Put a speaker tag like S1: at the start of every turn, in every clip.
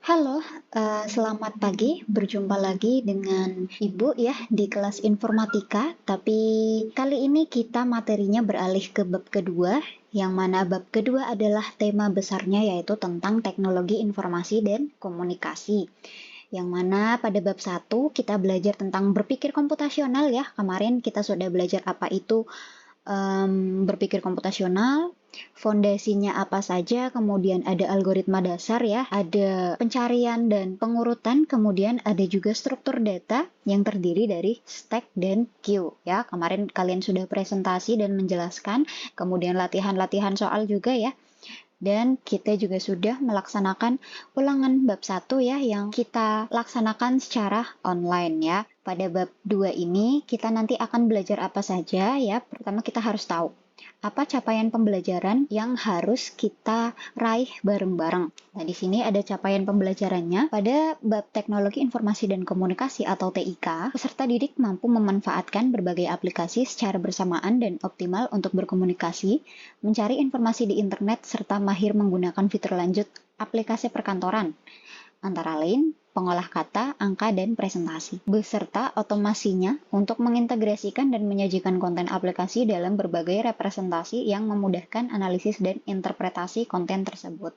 S1: Halo, selamat pagi. Berjumpa lagi dengan Ibu ya di kelas informatika. Tapi kali ini kita materinya beralih ke bab kedua, yang mana bab kedua adalah tema besarnya yaitu tentang teknologi informasi dan komunikasi. Yang mana pada bab satu kita belajar tentang berpikir komputasional ya. Kemarin kita sudah belajar apa itu berpikir komputasional, fondasinya apa saja, kemudian ada algoritma dasar ya, ada pencarian dan pengurutan, kemudian ada juga struktur data yang terdiri dari stack dan queue ya. Kemarin kalian sudah presentasi dan menjelaskan, kemudian latihan-latihan soal juga ya. Dan kita juga sudah melaksanakan ulangan bab 1 ya yang kita laksanakan secara online ya. Pada bab 2 ini kita nanti akan belajar apa saja ya. Pertama kita harus tahu apa capaian pembelajaran yang harus kita raih bareng-bareng. Nah, di sini ada capaian pembelajarannya. Pada bab Teknologi Informasi dan Komunikasi atau TIK, peserta didik mampu memanfaatkan berbagai aplikasi secara bersamaan dan optimal untuk berkomunikasi, mencari informasi di internet, serta mahir menggunakan fitur lanjut aplikasi perkantoran. Antara lain, pengolah kata, angka, dan presentasi, beserta otomasinya untuk mengintegrasikan dan menyajikan konten aplikasi dalam berbagai representasi yang memudahkan analisis dan interpretasi konten tersebut.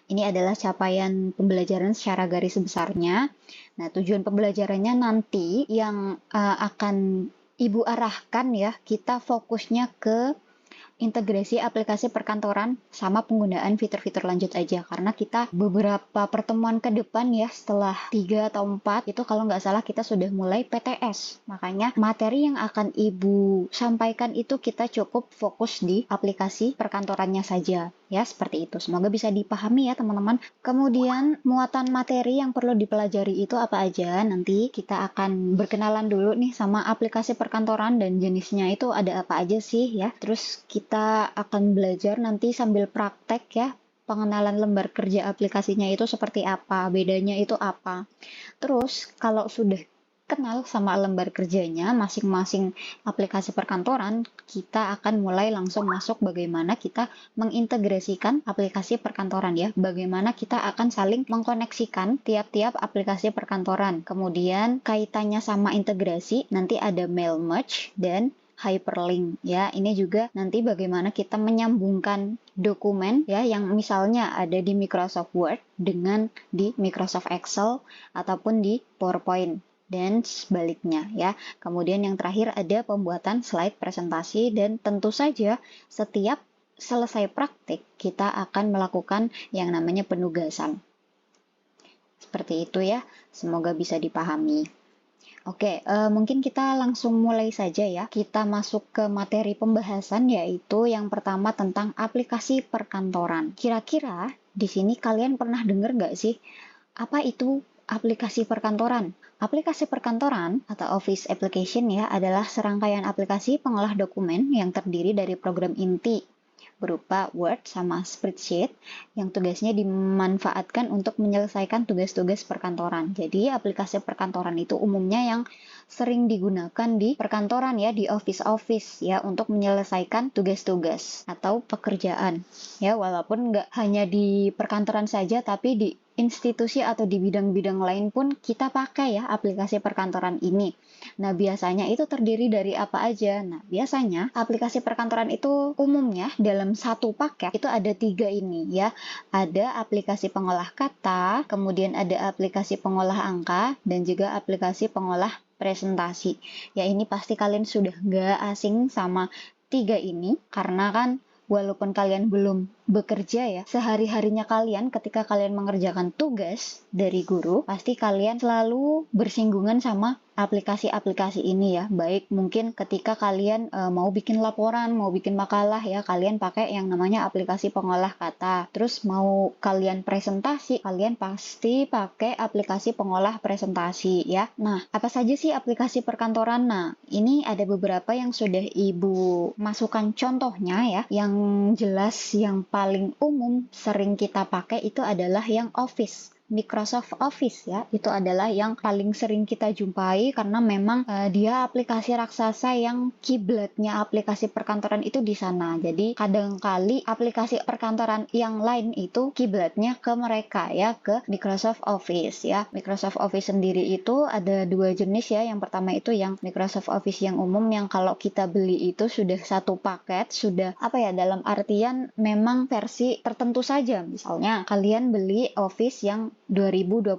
S1: Ini adalah capaian pembelajaran secara garis besarnya. Nah, tujuan pembelajarannya nanti yang akan Ibu arahkan ya, kita fokusnya ke integrasi aplikasi perkantoran sama penggunaan fitur-fitur lanjut aja, karena kita beberapa pertemuan ke depan ya setelah 3 atau 4 itu kalau nggak salah kita sudah mulai PTS, makanya materi yang akan Ibu sampaikan itu kita cukup fokus di aplikasi perkantorannya saja ya, seperti itu. Semoga bisa dipahami ya teman-teman. Kemudian muatan materi yang perlu dipelajari itu apa aja, nanti kita akan berkenalan dulu nih sama aplikasi perkantoran dan jenisnya itu ada apa aja sih ya. Terus kita akan belajar nanti sambil praktek ya, pengenalan lembar kerja aplikasinya itu seperti apa, bedanya itu apa. Terus kalau sudah kenal sama lembar kerjanya masing-masing aplikasi perkantoran, kita akan mulai langsung masuk bagaimana kita mengintegrasikan aplikasi perkantoran ya, bagaimana kita akan saling mengkoneksikan tiap-tiap aplikasi perkantoran. Kemudian kaitannya sama integrasi, nanti ada mail merge dan hyperlink ya. Ini juga nanti bagaimana kita menyambungkan dokumen ya yang misalnya ada di Microsoft Word dengan di Microsoft Excel ataupun di PowerPoint dan sebaliknya ya. Kemudian yang terakhir ada pembuatan slide presentasi, dan tentu saja setiap selesai praktik kita akan melakukan yang namanya penugasan. Seperti itu ya, semoga bisa dipahami. Oke, mungkin kita langsung mulai saja ya. Kita masuk ke materi pembahasan, yaitu yang pertama tentang aplikasi perkantoran. Kira-kira di sini kalian pernah dengar nggak sih apa itu aplikasi perkantoran? Aplikasi perkantoran atau Office Application ya adalah serangkaian aplikasi pengolah dokumen yang terdiri dari program inti berupa Word sama spreadsheet yang tugasnya dimanfaatkan untuk menyelesaikan tugas-tugas perkantoran. Jadi aplikasi perkantoran itu umumnya yang sering digunakan di perkantoran ya, di office-office ya, untuk menyelesaikan tugas-tugas atau pekerjaan ya, walaupun nggak hanya di perkantoran saja, tapi di institusi atau di bidang-bidang lain pun kita pakai ya aplikasi perkantoran ini. Nah, biasanya itu terdiri dari apa aja? Nah, biasanya aplikasi perkantoran itu umumnya dalam satu paket itu ada 3 ini ya. Ada aplikasi pengolah kata, kemudian ada aplikasi pengolah angka, dan juga aplikasi pengolah presentasi. Ya, ini pasti kalian sudah nggak asing sama 3 ini, karena kan walaupun kalian belum bekerja ya, sehari-harinya kalian ketika kalian mengerjakan tugas dari guru, pasti kalian selalu bersinggungan sama aplikasi-aplikasi ini ya. Baik mungkin ketika kalian mau bikin laporan, mau bikin makalah ya, kalian pakai yang namanya aplikasi pengolah kata. Terus mau kalian presentasi, kalian pasti pakai aplikasi pengolah presentasi ya. Nah, apa saja sih aplikasi perkantoran? Nah, ini ada beberapa yang sudah Ibu masukkan contohnya ya. Yang jelas yang paling umum sering kita pakai itu adalah yang Office. Microsoft Office ya. Itu adalah yang paling sering kita jumpai karena memang dia aplikasi raksasa yang kiblatnya aplikasi perkantoran itu di sana. Jadi kadangkali aplikasi perkantoran yang lain itu kiblatnya ke mereka ya, ke Microsoft Office ya. Microsoft Office sendiri itu ada dua jenis ya. Yang pertama itu yang Microsoft Office yang umum, yang kalau kita beli itu sudah satu paket, sudah dalam artian memang versi tertentu saja. Misalnya kalian beli Office yang 2021,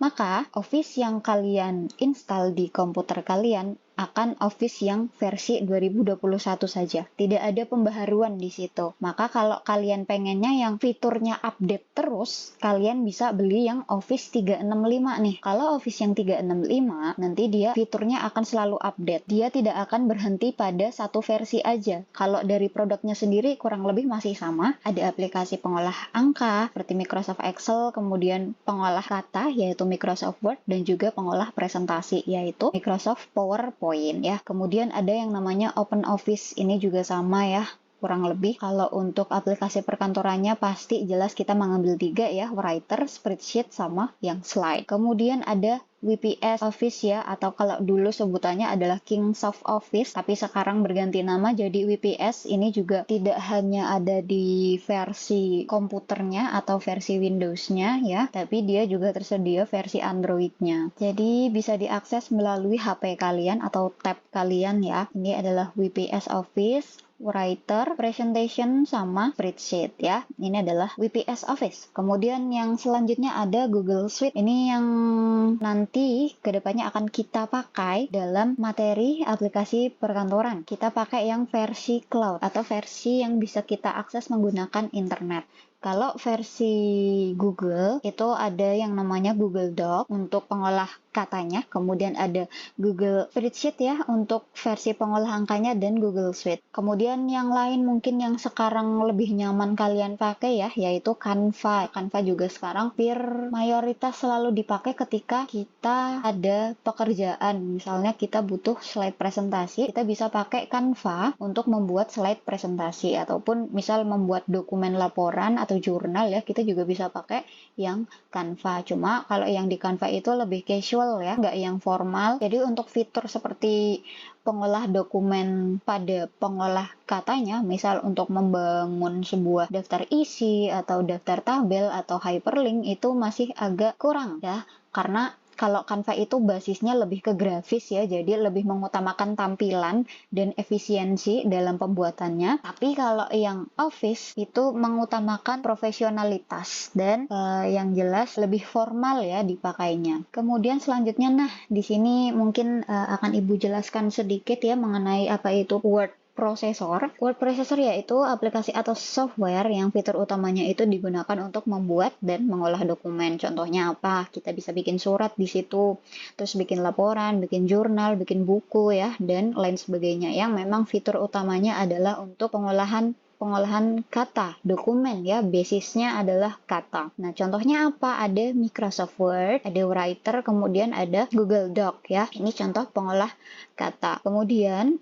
S1: maka Office yang kalian install di komputer kalian akan Office yang versi 2021 saja. Tidak ada pembaharuan di situ. Maka kalau kalian pengennya yang fiturnya update terus, kalian bisa beli yang Office 365 nih. Kalau Office yang 365, nanti dia fiturnya akan selalu update. Dia tidak akan berhenti pada satu versi aja. Kalau dari produknya sendiri kurang lebih masih sama. Ada aplikasi pengolah angka seperti Microsoft Excel, kemudian pengolah kata yaitu Microsoft Word, dan juga pengolah presentasi yaitu Microsoft PowerPoint ya. Kemudian ada yang namanya Open Office, ini juga sama ya, kurang lebih. Kalau untuk aplikasi perkantorannya pasti jelas kita mengambil 3 ya, Writer, Spreadsheet, sama yang Slide. Kemudian ada WPS Office ya, atau kalau dulu sebutannya adalah Kingsoft Office, tapi sekarang berganti nama jadi WPS. Ini juga tidak hanya ada di versi komputernya atau versi Windows-nya ya, tapi dia juga tersedia versi Android-nya. Jadi bisa diakses melalui HP kalian atau tab kalian ya. Ini adalah WPS Office, Writer, Presentation, sama Spreadsheet ya. Ini adalah WPS Office. Kemudian yang selanjutnya ada Google Suite. Ini yang nanti kedepannya akan kita pakai dalam materi aplikasi perkantoran. Kita pakai yang versi cloud atau versi yang bisa kita akses menggunakan internet. Kalau versi Google itu ada yang namanya Google Doc untuk pengolah katanya, kemudian ada Google Spreadsheet ya untuk versi pengolah angkanya, dan Google Suite. Kemudian yang lain mungkin yang sekarang lebih nyaman kalian pakai ya, yaitu Canva. Canva juga sekarang mayoritas selalu dipakai ketika kita ada pekerjaan. Misalnya kita butuh slide presentasi, kita bisa pakai Canva untuk membuat slide presentasi, ataupun misal membuat dokumen laporan atau jurnal ya, kita juga bisa pakai yang Canva. Cuma kalau yang di Canva itu lebih casual ya, nggak yang formal. Jadi untuk fitur seperti pengolah dokumen pada pengolah katanya, misal untuk membangun sebuah daftar isi atau daftar tabel atau hyperlink, itu masih agak kurang ya, karena kalau Canva itu basisnya lebih ke grafis ya, jadi lebih mengutamakan tampilan dan efisiensi dalam pembuatannya. Tapi kalau yang Office itu mengutamakan profesionalitas dan yang jelas lebih formal ya dipakainya. Kemudian selanjutnya, di sini mungkin akan Ibu jelaskan sedikit ya mengenai apa itu Word Processor. Word Processor yaitu aplikasi atau software yang fitur utamanya itu digunakan untuk membuat dan mengolah dokumen. Contohnya apa? Kita bisa bikin surat di situ, terus bikin laporan, bikin jurnal, bikin buku ya, dan lain sebagainya, yang memang fitur utamanya adalah untuk pengolahan kata, dokumen ya, basisnya adalah kata. Nah, contohnya apa? Ada Microsoft Word, ada Writer, kemudian ada Google Doc ya. Ini contoh pengolah kata. Kemudian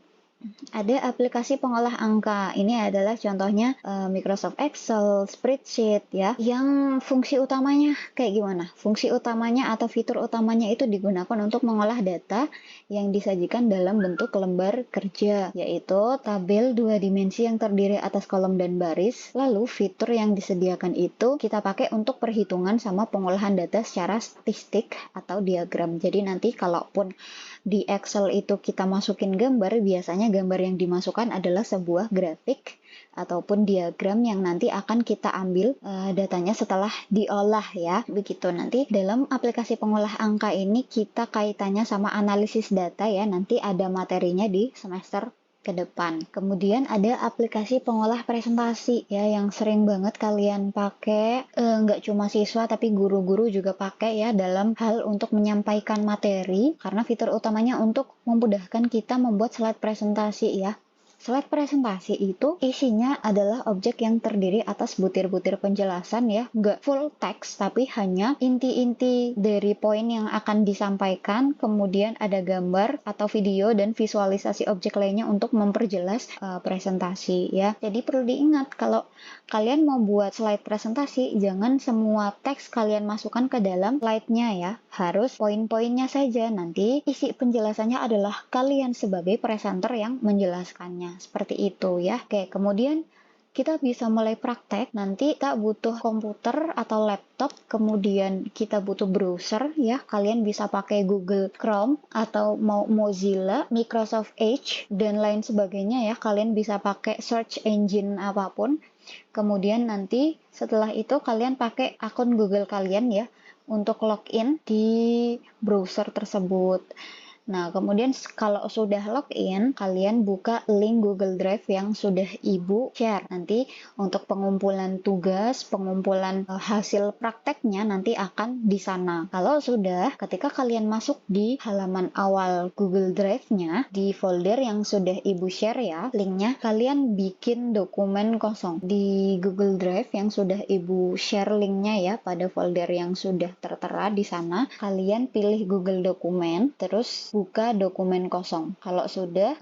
S1: ada aplikasi pengolah angka. Ini adalah contohnya Microsoft Excel, Spreadsheet ya. Yang fungsi utamanya kayak gimana? Fungsi utamanya atau fitur utamanya itu digunakan untuk mengolah data yang disajikan dalam bentuk lembar kerja, yaitu tabel 2 dimensi yang terdiri atas kolom dan baris. Lalu fitur yang disediakan itu kita pakai untuk perhitungan sama pengolahan data secara statistik atau diagram. Jadi nanti kalaupun di Excel itu kita masukin gambar, biasanya gambar yang dimasukkan adalah sebuah grafik ataupun diagram yang nanti akan kita ambil datanya setelah diolah ya. Begitu. Nanti dalam aplikasi pengolah angka ini kita kaitannya sama analisis data ya. Nanti ada materinya di semester ke depan. Kemudian ada aplikasi pengolah presentasi ya, yang sering banget kalian pakai, nggak cuma siswa tapi guru-guru juga pakai ya dalam hal untuk menyampaikan materi, karena fitur utamanya untuk memudahkan kita membuat slide presentasi ya. Slide presentasi itu isinya adalah objek yang terdiri atas butir-butir penjelasan ya, nggak full teks tapi hanya inti-inti dari poin yang akan disampaikan, kemudian ada gambar atau video dan visualisasi objek lainnya untuk memperjelas presentasi ya. Jadi perlu diingat kalau kalian mau buat slide presentasi, jangan semua teks kalian masukkan ke dalam slide-nya ya, harus poin-poinnya saja. Nanti isi penjelasannya adalah kalian sebagai presenter yang menjelaskannya. Seperti itu ya. Oke, kemudian kita bisa mulai praktek. Nanti kita butuh komputer atau laptop, kemudian kita butuh browser ya. Kalian bisa pakai Google Chrome atau mau Mozilla, Microsoft Edge dan lain sebagainya ya. Kalian bisa pakai search engine apapun. Kemudian nanti setelah itu kalian pakai akun Google kalian ya untuk login di browser tersebut. Nah, kemudian kalau sudah login, kalian buka link Google Drive yang sudah Ibu share. Nanti untuk pengumpulan tugas, pengumpulan hasil prakteknya nanti akan di sana. Kalau sudah, ketika kalian masuk di halaman awal Google Drive-nya, di folder yang sudah Ibu share ya, linknya, kalian bikin dokumen kosong. Di Google Drive yang sudah Ibu share linknya ya, pada folder yang sudah tertera di sana, kalian pilih Google Dokumen, terus buka dokumen kosong. Kalau sudah,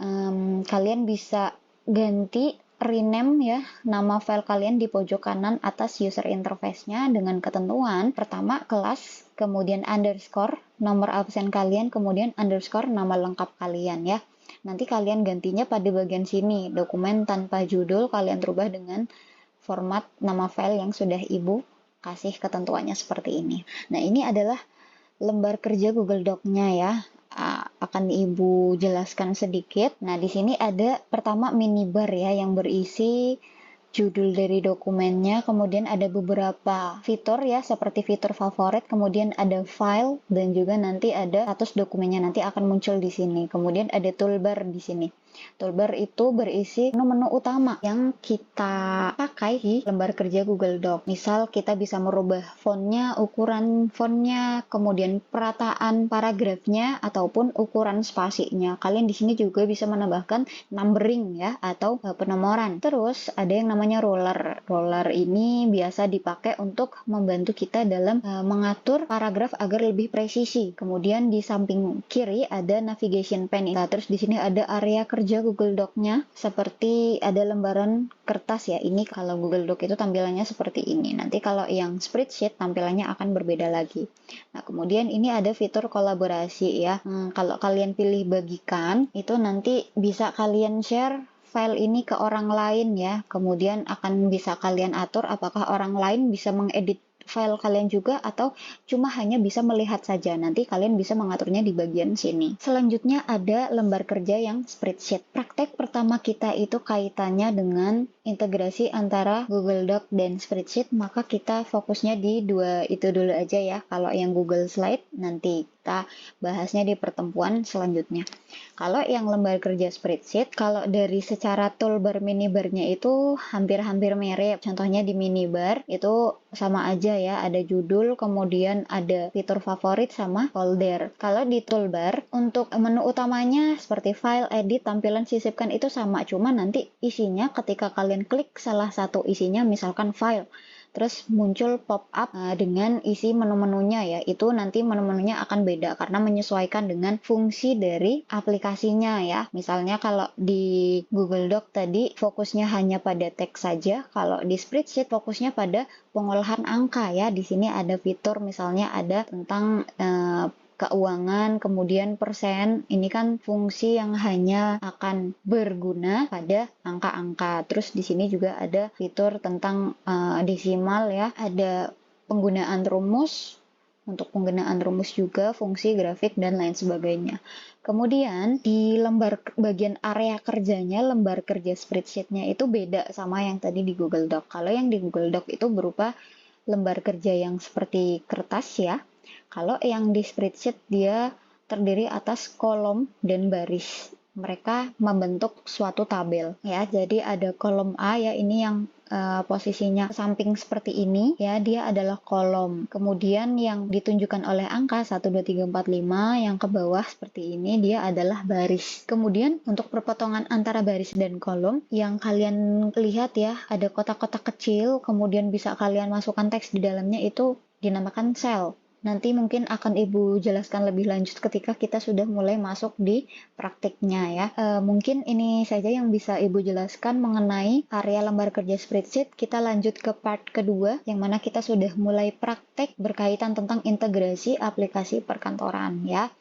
S1: kalian bisa ganti rename ya nama file kalian di pojok kanan atas user interface-nya dengan ketentuan pertama kelas, kemudian underscore nomor absen kalian, kemudian underscore nama lengkap kalian ya. Nanti kalian gantinya pada bagian sini, dokumen tanpa judul kalian rubah dengan format nama file yang sudah Ibu kasih ketentuannya seperti ini. Nah, ini adalah lembar kerja Google Doc-nya ya. Akan Ibu jelaskan sedikit. Nah, di sini ada pertama minibar ya yang berisi judul dari dokumennya, kemudian ada beberapa fitur ya seperti fitur favorit, kemudian ada file dan juga nanti ada status dokumennya nanti akan muncul di sini. Kemudian ada toolbar di sini. Toolbar itu berisi menu-menu utama yang kita pakai di lembar kerja Google Doc. Misal kita bisa merubah fontnya, ukuran fontnya, kemudian perataan paragrafnya ataupun ukuran spasinya. Kalian di sini juga bisa menambahkan numbering ya atau penomoran. Terus ada yang namanya roller. Roller ini biasa dipakai untuk membantu kita dalam mengatur paragraf agar lebih presisi. Kemudian di samping kiri ada navigation pane. Nah, terus di sini ada area kerja Google Doc-nya seperti ada lembaran kertas ya. Ini kalau Google Doc itu tampilannya seperti ini. Nanti kalau yang spreadsheet tampilannya akan berbeda lagi. Nah, kemudian ini ada fitur kolaborasi ya. Kalau kalian pilih bagikan, itu nanti bisa kalian share file ini ke orang lain ya. Kemudian akan bisa kalian atur apakah orang lain bisa mengedit file kalian juga atau cuma hanya bisa melihat saja. Nanti kalian bisa mengaturnya di bagian sini. Selanjutnya ada lembar kerja yang spreadsheet. Praktek pertama kita itu kaitannya dengan integrasi antara Google Doc dan spreadsheet, maka kita fokusnya di dua itu dulu aja ya. Kalau yang Google Slide nanti kita bahasnya di pertemuan selanjutnya. Kalau yang lembar kerja spreadsheet, kalau dari secara toolbar minibarnya itu hampir-hampir mirip. Contohnya di minibar itu sama aja ya, ada judul, kemudian ada fitur favorit sama folder. Kalau di toolbar, untuk menu utamanya seperti file, edit, tampilan, sisipkan itu sama, cuma nanti isinya ketika kalian klik salah satu isinya, misalkan file, terus muncul pop-up dengan isi menu-menunya ya, itu nanti menu-menunya akan beda karena menyesuaikan dengan fungsi dari aplikasinya ya. Misalnya kalau di Google Doc tadi fokusnya hanya pada teks saja, kalau di spreadsheet fokusnya pada pengolahan angka ya. Di sini ada fitur misalnya ada tentang keuangan, kemudian persen, ini kan fungsi yang hanya akan berguna pada angka-angka. Terus di sini juga ada fitur tentang desimal ya, ada penggunaan rumus, untuk penggunaan rumus juga, fungsi, grafik, dan lain sebagainya. Kemudian di lembar bagian area kerjanya, lembar kerja spreadsheet-nya itu beda sama yang tadi di Google Doc. Kalau yang di Google Doc itu berupa lembar kerja yang seperti kertas ya. Kalau yang di spreadsheet dia terdiri atas kolom dan baris. mereka membentuk suatu tabel ya. Jadi ada kolom A ya, ini yang posisinya samping seperti ini ya, dia adalah kolom. Kemudian yang ditunjukkan oleh angka 1, 2, 3, 4, 5 yang ke bawah seperti ini, dia adalah baris. Kemudian untuk perpotongan antara baris dan kolom yang kalian lihat ya, ada kotak-kotak kecil, kemudian bisa kalian masukkan teks di dalamnya, itu dinamakan sel. Nanti mungkin akan Ibu jelaskan lebih lanjut ketika kita sudah mulai masuk di praktiknya ya. Mungkin ini saja yang bisa Ibu jelaskan mengenai area lembar kerja spreadsheet. Kita lanjut ke part kedua, yang mana kita sudah mulai praktek berkaitan tentang integrasi aplikasi perkantoran ya.